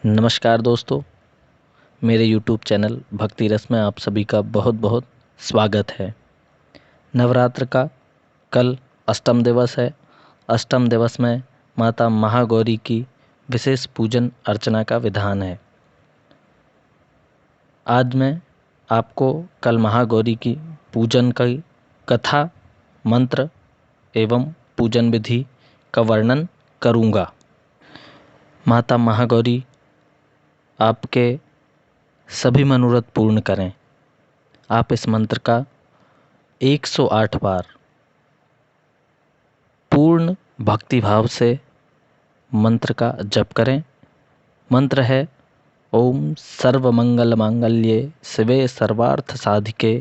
नमस्कार दोस्तों, मेरे YouTube चैनल भक्ति रस में आप सभी का बहुत बहुत स्वागत है। नवरात्र का कल अष्टम दिवस है। अष्टम दिवस में माता महागौरी की विशेष पूजन अर्चना का विधान है। आज मैं आपको कल महागौरी की पूजन की कथा, मंत्र एवं पूजन विधि का वर्णन करूँगा। माता महागौरी आपके सभी मनोरथ पूर्ण करें। आप इस मंत्र का 108 बार पूर्ण भक्ति भाव से मंत्र का जप करें। मंत्र है ओम सर्वमंगल मांगल्ये शिवे सर्वार्थ साधिके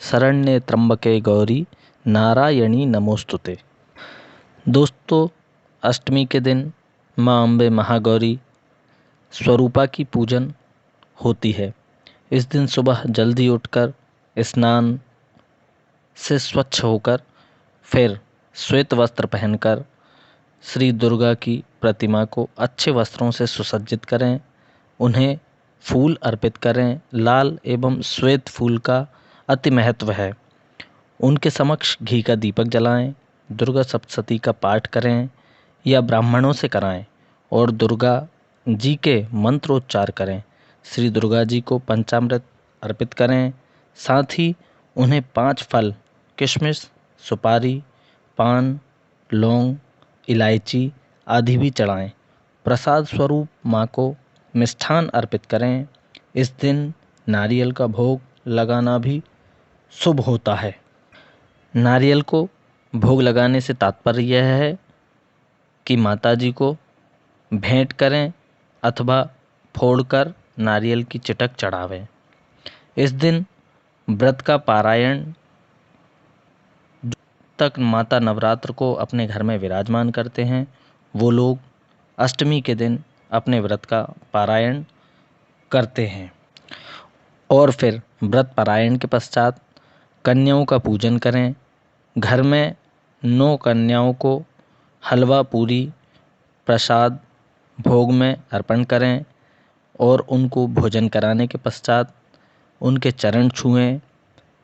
शरण्ये त्र्यंबके गौरी नारायणी नमोस्तुते। दोस्तों, अष्टमी के दिन माँ अम्बे महागौरी स्वरूपा की पूजन होती है। इस दिन सुबह जल्दी उठकर स्नान से स्वच्छ होकर फिर श्वेत वस्त्र पहनकर श्री दुर्गा की प्रतिमा को अच्छे वस्त्रों से सुसज्जित करें। उन्हें फूल अर्पित करें। लाल एवं श्वेत फूल का अति महत्व है। उनके समक्ष घी का दीपक जलाएं। दुर्गा सप्तशती का पाठ करें या ब्राह्मणों से कराएं और दुर्गा जी के मंत्रोच्चार करें। श्री दुर्गा जी को पंचामृत अर्पित करें। साथ ही उन्हें 5 फल किशमिश, सुपारी, पान, लौंग, इलायची आदि भी चढ़ाएं। प्रसाद स्वरूप माँ को मिष्ठान अर्पित करें। इस दिन नारियल का भोग लगाना भी शुभ होता है। नारियल को भोग लगाने से तात्पर्य यह है कि माता जी को भेंट करें अथवा फोड़कर नारियल की चिटक चढ़ावें। इस दिन व्रत का पारायण तक माता नवरात्र को अपने घर में विराजमान करते हैं, वो लोग अष्टमी के दिन अपने व्रत का पारायण करते हैं और फिर व्रत पारायण के पश्चात कन्याओं का पूजन करें। घर में 9 कन्याओं को हलवा पूरी प्रसाद भोग में अर्पण करें और उनको भोजन कराने के पश्चात उनके चरण छुएं,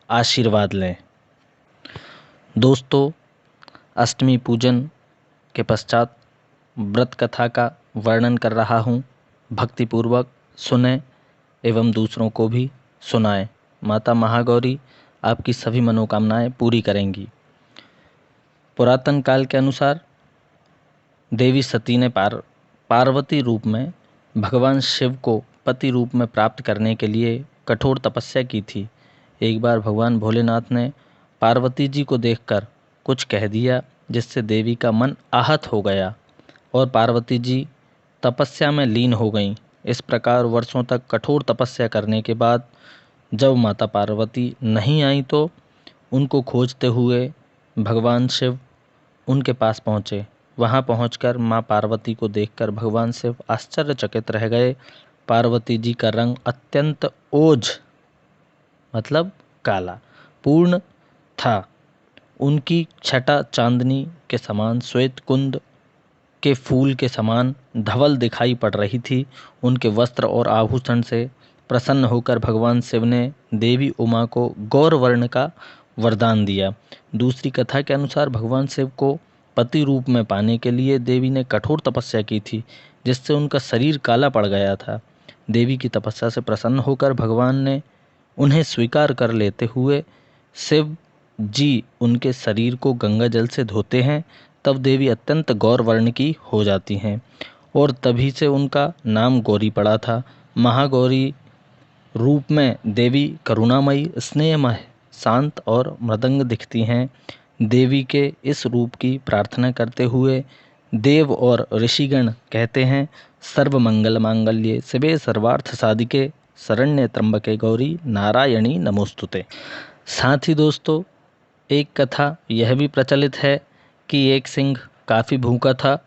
आशीर्वाद लें। दोस्तों, अष्टमी पूजन के पश्चात व्रत कथा का वर्णन कर रहा हूँ। भक्तिपूर्वक सुने एवं दूसरों को भी सुनाएं। माता महागौरी आपकी सभी मनोकामनाएं पूरी करेंगी। पुरातन काल के अनुसार देवी सती ने पार्वती रूप में भगवान शिव को पति रूप में प्राप्त करने के लिए कठोर तपस्या की थी। एक बार भगवान भोलेनाथ ने पार्वती जी को देखकर कुछ कह दिया, जिससे देवी का मन आहत हो गया और पार्वती जी तपस्या में लीन हो गईं। इस प्रकार वर्षों तक कठोर तपस्या करने के बाद जब माता पार्वती नहीं आई तो उनको खोजते हुए भगवान शिव उनके पास पहुँचे। वहाँ पहुंचकर माँ पार्वती को देखकर भगवान शिव आश्चर्यचकित रह गए। पार्वती जी का रंग अत्यंत ओझ मतलब काला पूर्ण था। उनकी छटा चांदनी के समान, श्वेत कुंद के फूल के समान धवल दिखाई पड़ रही थी। उनके वस्त्र और आभूषण से प्रसन्न होकर भगवान शिव ने देवी उमा को गौर वर्ण का वरदान दिया। दूसरी कथा के अनुसार भगवान शिव को पति रूप में पाने के लिए देवी ने कठोर तपस्या की थी, जिससे उनका शरीर काला पड़ गया था। देवी की तपस्या से प्रसन्न होकर भगवान ने उन्हें स्वीकार कर लेते हुए शिव जी उनके शरीर को गंगा जल से धोते हैं। तब देवी अत्यंत गौर वर्ण की हो जाती हैं और तभी से उनका नाम गौरी पड़ा था। महागौरी रूप में देवी करुणामयी, स्नेहमय, शांत और मृदंग दिखती हैं। देवी के इस रूप की प्रार्थना करते हुए देव और ऋषिगण कहते हैं, सर्वमंगल मांगल्ये शिवे सर्वार्थ साधिके शरण्ये त्र्यंबके गौरी नारायणी नमोस्तुते। साथ ही दोस्तों, एक कथा यह भी प्रचलित है कि एक सिंह काफ़ी भूखा था।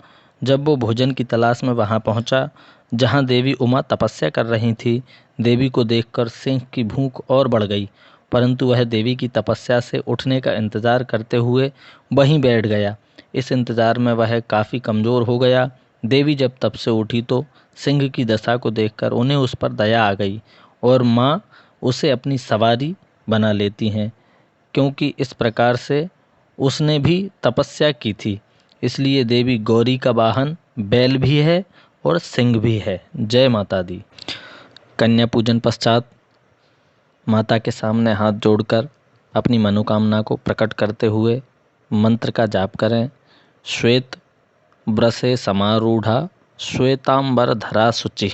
जब वो भोजन की तलाश में वहाँ पहुँचा जहाँ देवी उमा तपस्या कर रही थी, देवी को देखकर सिंह की भूख और बढ़ गई, परंतु वह देवी की तपस्या से उठने का इंतज़ार करते हुए वहीं बैठ गया। इस इंतज़ार में वह काफ़ी कमज़ोर हो गया। देवी जब तप से उठी तो सिंह की दशा को देखकर उन्हें उस पर दया आ गई और माँ उसे अपनी सवारी बना लेती हैं, क्योंकि इस प्रकार से उसने भी तपस्या की थी। इसलिए देवी गौरी का वाहन बैल भी है और सिंह भी है। जय माता दी। कन्या पूजन पश्चात माता के सामने हाथ जोड़कर अपनी मनोकामना को प्रकट करते हुए मंत्र का जाप करें। श्वेत ब्रसे समारूढ़ा श्वेतांबर धरा शुचि।